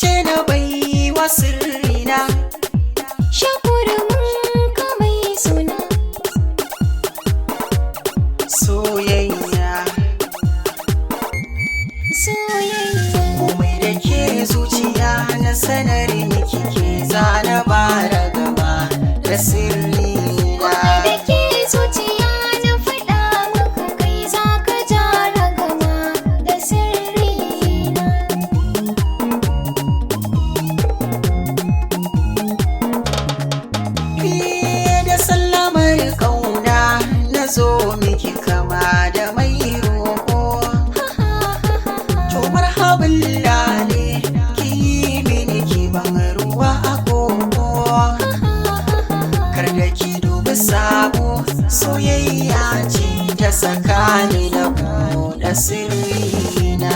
ce na bai wa sirrina. Shakurumin ka mai suna Soyayya, soyayya. komai da ke zuciya na sanar miki ke zana bara gaba da sirrina. Komai da ke zuciya na faɗa maka kai za ka jara gama da sirrina. Fiye da sallamar kauna na zo miki kama da mai roƙo. To marhaban lale ki yi mini ki ban ruwa a koko. Kar da ki dubi sabo soyayya ce ta sakani da buɗe sirrina.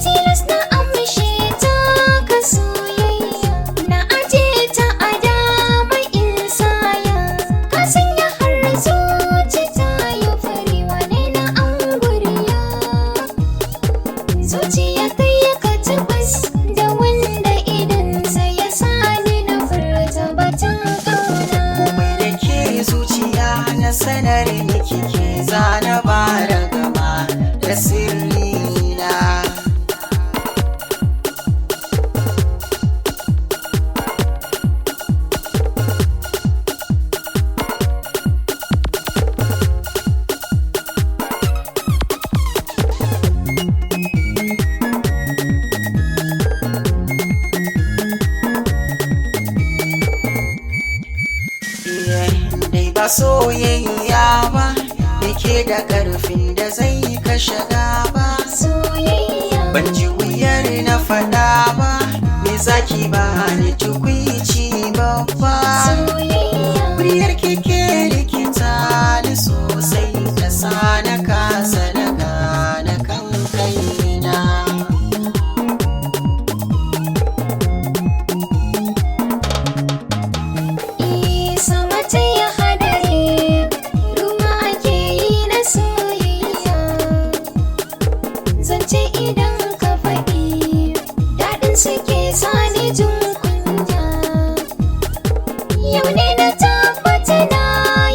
Tilas na amshe ta ka soyayya, na aje ta a dama in saya. Ka sanya har zuci ta yi fari wane na anguriya. Zuciya ta yi ka tabbas da wanda idansa ya sani na furta batun ƙauna. Komai da ke zuciya na sanar miki ke zana bara gama da sirrina. Dai ba soyayya ba da ke da ƙarfin da zai kashe gaba. Soyayya. Ban ji wuyar na faɗa ba, me zaki ba ni tukwici babba. Soyayya. Muryar keke rikita ni sosai ta sa na kasa daga na kan kaina. Sama ta yi hadari, ruwa ake yi na soyayya. Zance idan ka faɗi, daɗin suke sani jin kunya. Yau ne na tabbata na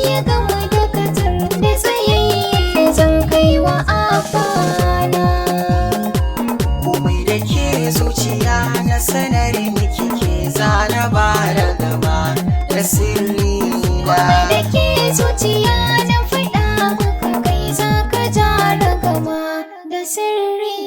yi gama da katar da tsayayye zan kai wa afana. Komai da ke zuciya na sanar miki ke zana bara gaba da sirrina. Komai da ke zuciya na faɗa maka kai za ka jara gama da sirri.